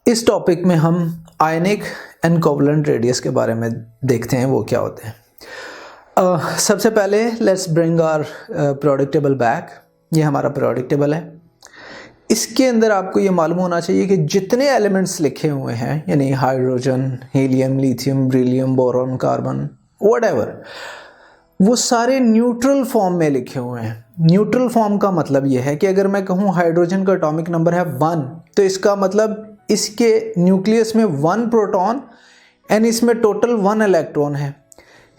इस टॉपिक में हम आयनिक एंड कोवलेंट रेडियस के बारे में देखते हैं वो क्या होते हैं। सबसे पहले let's bring our periodic table back. ये हमारा पीरियोडिक टेबल है। इसके अंदर आपको ये मालूम होना चाहिए कि जितने एलिमेंट्स लिखे हुए हैं, यानी hydrogen, helium, lithium, beryllium, boron, carbon, whatever, वो सारे न्यूट्रल फॉर्म में लिखे हुए हैं। न्यूट्रल फॉर्म का मतलब ये है कि अगर मैं कहूँ हाइड्रोजन का एटॉमिक नंबर है 1, तो इसका मतलब इसके न्यूक्लियस में 1 प्रोटॉन एंड इसमें टोटल 1 इलेक्ट्रॉन है।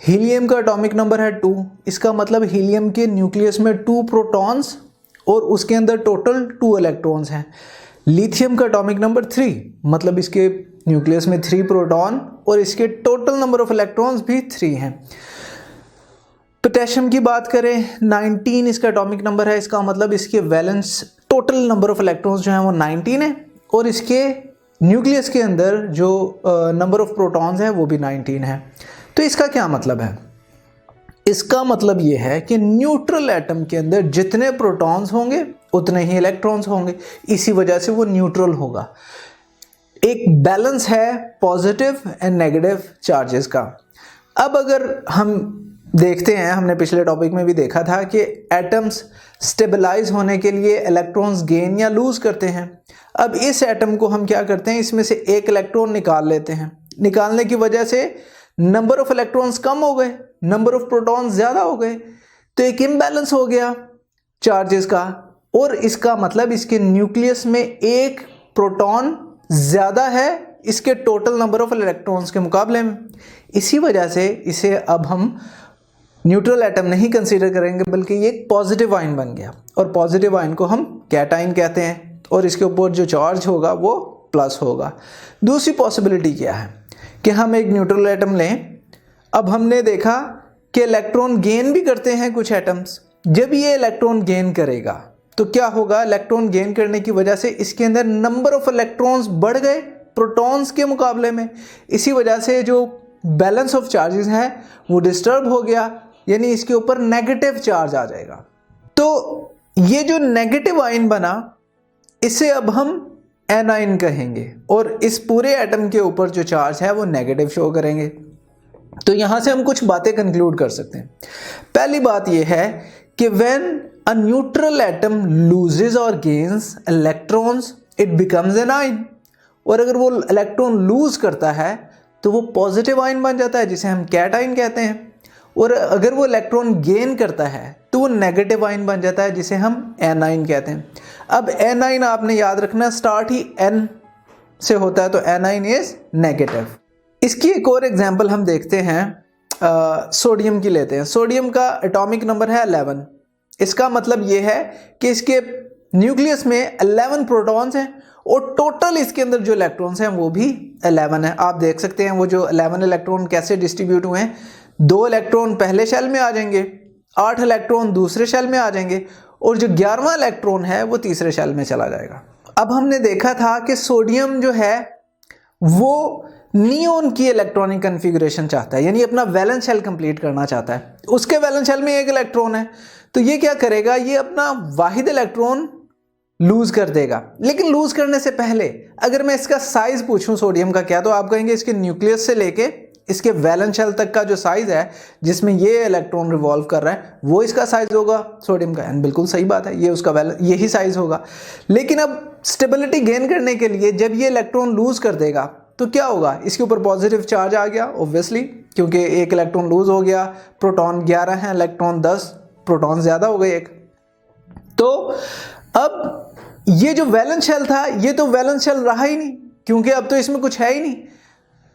हीलियम का एटॉमिक नंबर है 2, इसका मतलब हीलियम के न्यूक्लियस में 2 प्रोटॉन्स और उसके अंदर टोटल 2 इलेक्ट्रॉन्स हैं। लिथियम का एटॉमिक नंबर 3, मतलब इसके न्यूक्लियस में 3 प्रोटॉन और इसके टोटल नंबर ऑफ इलेक्ट्रॉन्स भी 3 हैं। पोटेशियम की बात करें, 19 इसका एटॉमिक नंबर है, इसका मतलब इसके valence total number of electrons जो हैं वो 19 है और इसके न्यूक्लियस के अंदर जो नंबर ऑफ प्रोटॉन्स है वो भी 19 है। तो इसका क्या मतलब है? इसका मतलब ये है कि न्यूट्रल एटम के अंदर जितने प्रोटॉन्स होंगे उतने ही इलेक्ट्रॉन्स होंगे, इसी वजह से वो न्यूट्रल होगा। एक बैलेंस है पॉजिटिव एंड नेगेटिव चार्जेस का। अब अगर हम देखते हैं, हमने पिछले टॉपिक में भी देखा था कि एटम्स स्टेबलाइज होने के लिए इलेक्ट्रॉन्स गेन या लूज करते हैं। अब इस एटम को हम क्या करते हैं, इसमें से एक इलेक्ट्रॉन निकाल लेते हैं। निकालने की वजह से नंबर ऑफ इलेक्ट्रॉन्स कम हो गए, नंबर ऑफ प्रोटॉन्स ज़्यादा हो गए, तो एक इम्बैलेंस हो गया चार्जेस का, और इसका मतलब इसके न्यूक्लियस में एक प्रोटॉन ज़्यादा है इसके टोटल नंबर ऑफ इलेक्ट्रॉन्स के मुकाबले में। इसी वजह से इसे अब हम न्यूट्रल एटम नहीं कंसीडर करेंगे, बल्कि ये एक पॉजिटिव आयन बन गया, और पॉजिटिव आयन को हम कैटायन कहते हैं और इसके ऊपर जो चार्ज होगा वो प्लस होगा। दूसरी पॉसिबिलिटी क्या है कि हम एक न्यूट्रल एटम लें। अब हमने देखा कि इलेक्ट्रॉन गेन भी करते हैं कुछ एटम्स। जब ये इलेक्ट्रॉन गेन करेगा तो क्या होगा, इलेक्ट्रॉन गेन करने की वजह से इसके अंदर नंबर ऑफ इलेक्ट्रॉन्स बढ़ गए प्रोटॉन्स के मुकाबले में। इसी वजह से जो बैलेंस ऑफ चार्जेस है वो डिस्टर्ब हो गया, यानी इसके ऊपर नेगेटिव चार्ज आ जाएगा। तो ये जो नेगेटिव आयन बना, इसे अब हम एनाइन कहेंगे और इस पूरे एटम के ऊपर जो चार्ज है वो नेगेटिव शो करेंगे। तो यहां से हम कुछ बातें कंक्लूड कर सकते हैं। पहली बात यह है कि when a neutral atom loses और gains electrons it becomes an ion, और अगर वो इलेक्ट्रॉन लूज करता है तो वो पॉजिटिव आयन बन जाता है जिसे हम कैटायन कहते हैं, और अगर वो इलेक्ट्रॉन गेन करता है तो वो नेगेटिव आयन बन जाता है जिसे हम एनाइन कहते हैं। अब एनाइन आपने याद रखना, स्टार्ट ही एन से होता है, तो एनाइन इज नेगेटिव। इसकी एक और एग्जांपल हम देखते हैं, सोडियम की लेते हैं। सोडियम का एटॉमिक नंबर है 11। इसका मतलब ये है कि इसके न्यूक्लियस में 11 प्रोटॉन्स हैं और टोटल इसके अंदर जो इलेक्ट्रॉन्स हैं वो भी 11 है। आप देख सकते हैं वो जो 11 इलेक्ट्रॉन कैसे डिस्ट्रीब्यूट हुए हैं। 2 इलेक्ट्रॉन पहले शेल में आ जाएंगे, 8 इलेक्ट्रॉन दूसरे शेल में आ जाएंगे, और जो 11वां इलेक्ट्रॉन है वो तीसरे शेल में चला जाएगा। अब हमने देखा था कि सोडियम जो है वो नियोन की इलेक्ट्रॉनिक कन्फिगरेशन चाहता है, यानी अपना वैलेंस शेल कंप्लीट करना चाहता है। उसके वैलेंस शेल में एक इलेक्ट्रॉन है, तो ये क्या करेगा, ये अपना वाहिद इलेक्ट्रॉन लूज कर देगा। लेकिन लूज करने से पहले अगर मैं इसका साइज पूछूं सोडियम का क्या, तो आप कहेंगे इसके न्यूक्लियस से लेके इसके वैलेंस शेल तक का जो साइज है जिसमें ये इलेक्ट्रॉन रिवॉल्व कर रहा है वो इसका साइज होगा सोडियम का। एंड बिल्कुल सही बात है, ये उसका यही साइज होगा। लेकिन अब स्टेबिलिटी गेन करने के लिए जब ये इलेक्ट्रॉन लूज कर देगा तो क्या होगा, इसके ऊपर पॉजिटिव चार्ज आ गया ऑब्वियसली, क्योंकि एक इलेक्ट्रॉन लूज हो गया। प्रोटॉन 11 है, इलेक्ट्रॉन 10, प्रोटॉन ज्यादा हो गए एक। तो अब ये जो वैलेंस शेल था ये तो वैलेंस शेल रहा ही नहीं, क्योंकि अब तो इसमें कुछ है ही नहीं।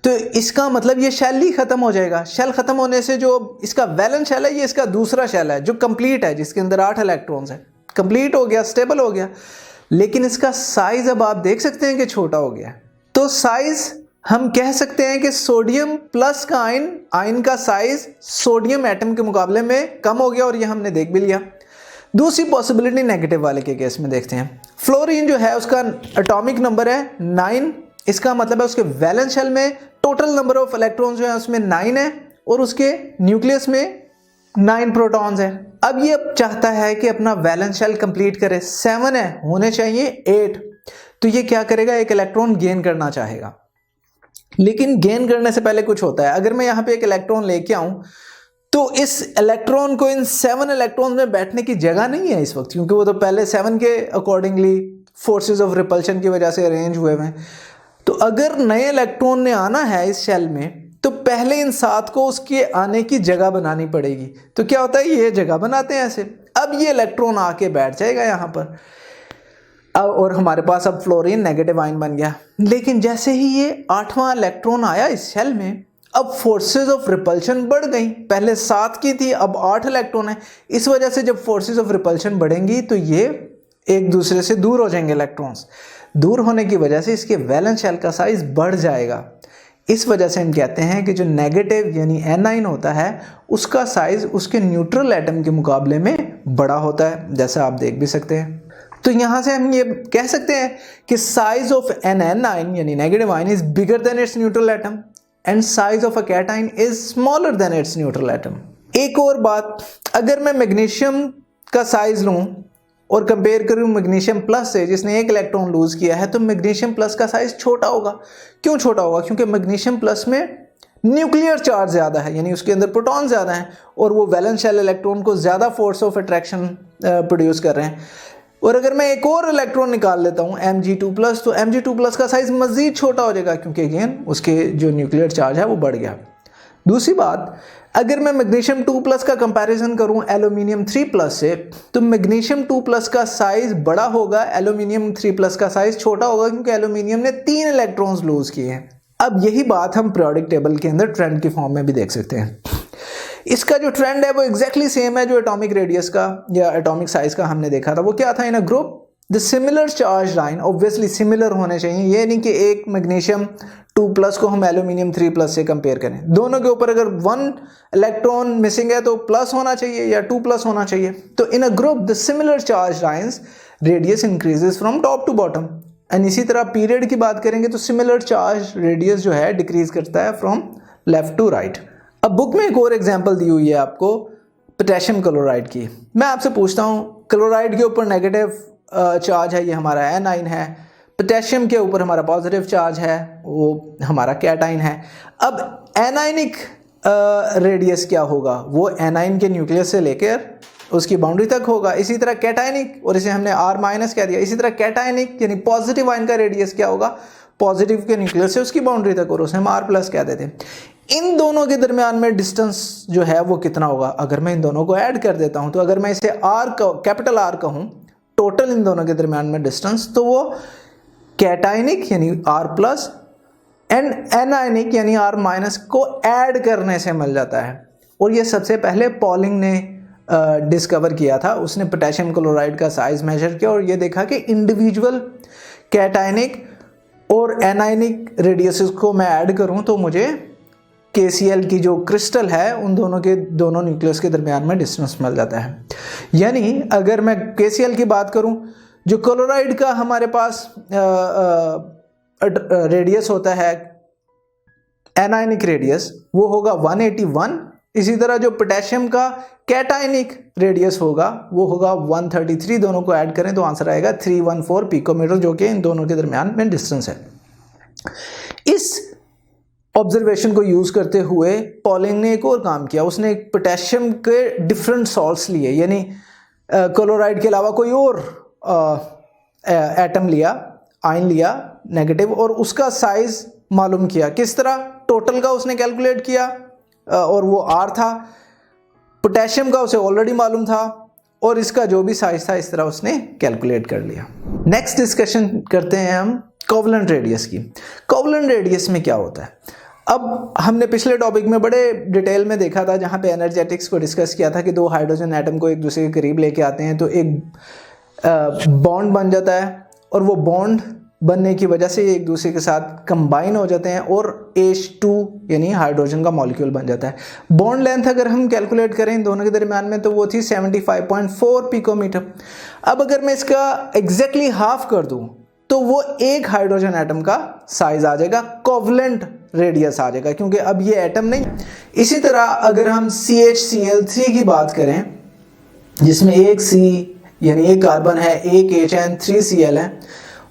तो इसका मतलब ये शेल ही खत्म हो जाएगा। शेल खत्म होने से जो इसका वैलेंस शेल है ये इसका दूसरा शेल है जो कंप्लीट है, जिसके अंदर 8 इलेक्ट्रॉन्स है, कंप्लीट हो गया, स्टेबल हो गया। लेकिन इसका साइज अब आप देख सकते हैं कि छोटा हो गया। तो साइज हम कह सकते हैं कि सोडियम प्लस का आयन का साइज सोडियम एटम के मुकाबले में कम हो गया, और ये हमने देख भी लिया। दूसरी पॉसिबिलिटी नेगेटिव वाले के केस में देखते हैं। फ्लोरीन जो है उसका एटॉमिक नंबर है 9। इसका मतलब है उसके वैलेंस शेल में टोटल नंबर ऑफ इलेक्ट्रॉन्स जो है उसमें 9 है, और उसके न्यूक्लियस में 9 प्रोटॉन्स है। अब ये चाहता है कि अपना वैलेंस शेल कंप्लीट करे, 7 है, होने चाहिए 8। तो ये क्या करेगा, एक इलेक्ट्रॉन गेन करना चाहेगा। लेकिन गेन करने से पहले कुछ होता है। अगर मैं यहाँ पे एक इलेक्ट्रॉन लेके आऊं तो इस इलेक्ट्रॉन को इन 7 इलेक्ट्रॉन में बैठने की जगह नहीं है इस वक्त, क्योंकि वो तो पहले 7 के अकॉर्डिंगली फोर्सेस ऑफ रिपल्शन की वजह से अरेंज हुए हैं। तो अगर नए इलेक्ट्रॉन ने आना है इस शेल में तो पहले इन 7 को उसके आने की जगह बनानी पड़ेगी। तो क्या होता है, ये जगह बनाते हैं ऐसे। अब ये इलेक्ट्रॉन आके बैठ जाएगा यहाँ पर अब, और हमारे पास अब फ्लोरीन नेगेटिव आयन बन गया। लेकिन जैसे ही ये 8वां इलेक्ट्रॉन आया इस शेल में, अब फोर्सेस ऑफ रिपल्शन बढ़ गई। पहले 7 की थी, अब 8 इलेक्ट्रॉन है। इस वजह से जब फोर्सेस ऑफ रिपल्शन बढ़ेंगी तो ये एक दूसरे से दूर हो जाएंगे इलेक्ट्रॉन्स। दूर होने की वजह से इसके वैलेंस शेल का साइज बढ़ जाएगा। इस वजह से हम कहते हैं कि जो नेगेटिव यानी एनाइन होता है उसका साइज उसके न्यूट्रल एटम के मुकाबले में बड़ा होता है, जैसा आप देख भी सकते हैं। तो यहाँ से हम ये कह सकते हैं कि साइज ऑफ एन एनाइन यानी negative ion is bigger than it's neutral atom and size of a cation is smaller than it's neutral atom. एक और बात, अगर मैं मैग्नीशियम का साइज लूँ और कंपेयर करूँ मैग्नीशियम प्लस से जिसने 1 इलेक्ट्रॉन लूज किया है, तो मैग्नीशियम प्लस का साइज छोटा होगा। क्यों छोटा होगा? क्योंकि मैग्नीशियम प्लस में न्यूक्लियर चार्ज ज़्यादा है, यानी उसके अंदर प्रोटॉन ज़्यादा हैं और वो वैलेंस शेल इलेक्ट्रॉन को ज़्यादा फोर्स ऑफ अट्रैक्शन प्रोड्यूस कर रहे हैं। और अगर मैं एक और इलेक्ट्रॉन निकाल लेता हूँ Mg2+, तो Mg2+ का साइज मज़ीद छोटा हो जाएगा, क्योंकि अगेन उसके जो न्यूक्लियर चार्ज है वो बढ़ गया। दूसरी बात, अगर मैं मैग्नीशियम 2+ का कंपैरिजन करूं एल्यूमिनियम 3+ से, तो मैग्नीशियम 2+ का साइज बड़ा होगा, एल्यूमिनियम 3+ का साइज छोटा होगा, क्योंकि एल्यूमिनियम ने 3 इलेक्ट्रॉन्स लूज किए हैं। अब यही बात हम पीरियोडिक टेबल के अंदर ट्रेंड की फॉर्म में भी देख सकते हैं। इसका जो ट्रेंड है वो एग्जैक्टली सेम है जो एटॉमिक रेडियस का या एटॉमिक साइज का हमने देखा था। वो क्या था, in a group the similar charge line, obviously similar होने चाहिए। ये नहीं कि एक मैग्नीशियम 2+ को हम एल्यूमिनियम 3+ से कंपेयर करें। दोनों के ऊपर अगर 1 इलेक्ट्रॉन मिसिंग है तो प्लस होना चाहिए या 2+ होना चाहिए। तो in a group the similar charge lines radius increases from top to bottom. And इसी तरह पीरियड की बात करेंगे तो सिमिलर चार्ज रेडियस जो है डिक्रीज करता है फ्रॉम लेफ्ट टू राइट। अब बुक में एक और एग्जांपल दी हुई है आपको पोटेशियम क्लोराइड की। मैं आपसे पूछता हूँ, क्लोराइड के ऊपर नेगेटिव चार्ज है, ये हमारा एनाइन है। पोटेशियम के ऊपर हमारा पॉजिटिव चार्ज है, वो हमारा कैटाइन है। अब एनाइनिक रेडियस क्या होगा, वो एनाइन के न्यूक्लियस से लेकर उसकी बाउंड्री तक होगा। इसी तरह कैटाइनिक, और इसे हमने R- कह दिया, इसी तरह कैटाइनिक यानी पॉजिटिव आयन का रेडियस क्या होगा, पॉजिटिव के न्यूक्लियस से उसकी बाउंड्री तक, और उसे हम R+ कह देते हैं। इन दोनों के दरमियान में डिस्टेंस जो है वो कितना होगा, अगर मैं इन दोनों को ऐड कर देता हूं, तो अगर मैं इसे कैपिटल R कहूं, टोटल इन दोनों के दरमियान में डिस्टेंस, तो वो कैटाइनिक यानी R+ एंड एनाइनिक यानी R- को ऐड करने से मिल जाता है। और ये सबसे पहले पॉलिंग ने डिस्कवर किया था। उसने पोटेशियम क्लोराइड का साइज मेजर किया और ये देखा कि इंडिविजुअल कैटाइनिक और एनाइनिक रेडियसेस को मैं ऐड करूं तो मुझे KCl की जो क्रिस्टल है उन दोनों के दोनों न्यूक्लियस के दरमियान में डिस्टेंस मिल जाता है। यानी अगर मैं KCl की बात करूं, जो क्लोराइड का हमारे पास रेडियस होता है एनाइनिक रेडियस, वो होगा 181। इसी तरह जो पोटेशियम का कैटाइनिक रेडियस होगा वो होगा 133। दोनों को ऐड करें तो आंसर आएगा 314 पिकोमीटर, जो कि इन दोनों के दरमियान में डिस्टेंस है। इस ऑब्जर्वेशन को यूज करते हुए पॉलिंग ने एक और काम किया। उसने पोटेशियम के डिफरेंट सॉल्ट्स लिए, यानी क्लोराइड के अलावा कोई और एटम लिया, आयन लिया नेगेटिव, और उसका साइज मालूम किया। किस तरह? टोटल का उसने कैलकुलेट किया और वो R था। पोटेशियम का उसे ऑलरेडी मालूम था और इसका जो भी साइज था इस तरह उसने कैलकुलेट कर लिया। नेक्स्ट डिस्कशन करते हैं हम कोवलेंट रेडियस की। कोवलेंट रेडियस में क्या होता है? अब हमने पिछले टॉपिक में बड़े डिटेल में देखा था, जहाँ पे एनर्जेटिक्स को डिस्कस किया था कि दो हाइड्रोजन एटम को एक दूसरे के करीब लेके आते हैं तो एक बॉन्ड बन जाता है, और वो बॉन्ड बनने की वजह से एक दूसरे के साथ कंबाइन हो जाते हैं और H2 यानी हाइड्रोजन का मॉलिक्यूल बन जाता है। बॉन्ड लेंथ अगर हम कैलकुलेट करें इन दोनों के दरमियान में तो वो थी 75.4 पिकोमीटर। अब अगर मैं इसका एग्जैक्टली हाफ कर दूं तो वो एक हाइड्रोजन एटम का साइज आ जाएगा, कोवलेंट रेडियस आ जाएगा, क्योंकि अब ये एटम नहीं। इसी तरह अगर हम CHCl3 की बात करें, जिसमें एक C यानी एक कार्बन है, एक H and 3 Cl है,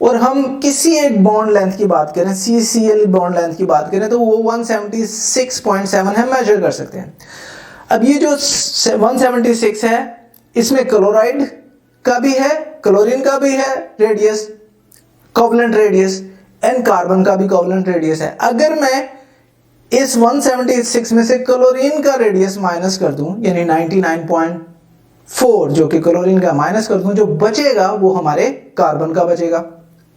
और हम किसी एक बॉन्ड लेंथ की बात करें, CCl बॉन्ड लेंथ की बात करें, तो वो 176.7 है, मेजर कर सकते हैं। अब ये जो 176 है, इसमें क्लोराइड का भी है, क्लोरीन का भी है radius, covalent radius, and carbon का भी कोवलेंट रेडियस है। अगर मैं इस 176 में से क्लोरीन का रेडियस माइनस कर दूं, यानी 99.4 जो कि क्लोरीन का माइनस कर दूं, जो बचेगा वो हमारे कार्बन का बचेगा।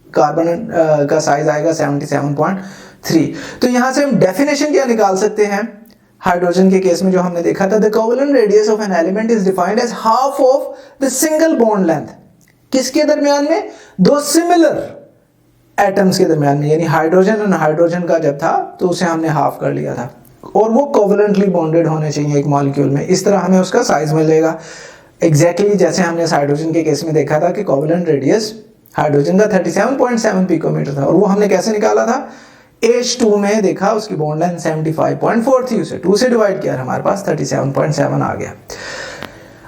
कार्बन का साइज आएगा 77.3। तो यहां से हम डेफिनेशन क्या निकाल सकते हैं? हाइड्रोजन के केस में जो हमने देखा था, the covalent radius of an element is defined as half of the single bond length. किसके दरमियान में? दो सिमिलर एटम्स के दरमियान में, यानी हाइड्रोजन और हाइड्रोजन का जब था तो उसे हमने हाफ कर लिया था, और वो कोवलेंटली बॉन्डेड होने चाहिए एक मॉलिक्यूल में। इस तरह हमें उसका साइज मिलेगा एग्जैक्टली जैसे हमने हाइड्रोजन के केस में देखा था कि कोवलेंट रेडियस हाइड्रोजन का 37.7 पिकोमीटर था, और वो हमने कैसे निकाला था? H2 में देखा उसकी बॉन्ड लेंथ 75.4 थी, उसे 2 से डिवाइड किया, हमारे पास 37.7 आ गया।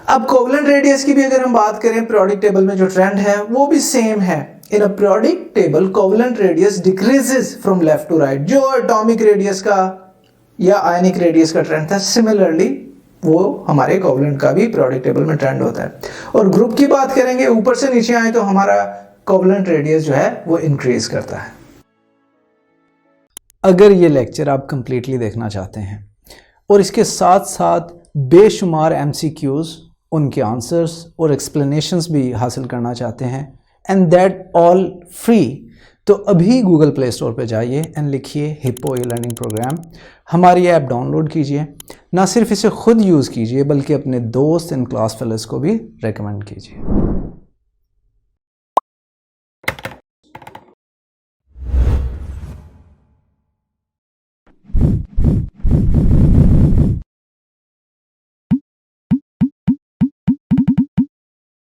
अब कोवलेंट रेडियस की भी अगर हम बात करें, पीरियोडिक टेबल में जो ट्रेंड है वो भी सेम है। In a periodic table covalent radius decreases from left to right. जो एटॉमिक रेडियस का या आयनिक रेडियस का ट्रेंड था, सिमिलरली वो हमारे कोवलेंट का भी पीरियोडिक टेबल में ट्रेंड होता है। और ग्रुप की बात करेंगे, ऊपर से नीचे आए तो हमारा कोवलेंट रेडियस जो है वो इंक्रीज करता है। अगर ये लेक्चर आप कंप्लीटली देखना चाहते हैं और इसके साथ साथ बेशुमार MCQs, उनके आंसर्स और एक्सप्लेनेशंस भी हासिल करना चाहते हैं, एंड दैट ऑल फ्री, तो अभी गूगल प्ले स्टोर पे जाइए एंड लिखिए हिप्पो ई-लर्निंग प्रोग्राम। हमारी ऐप डाउनलोड कीजिए, ना सिर्फ इसे खुद यूज़ कीजिए बल्कि अपने दोस्त एंड क्लास फेलोज़ को भी रेकमेंड कीजिए।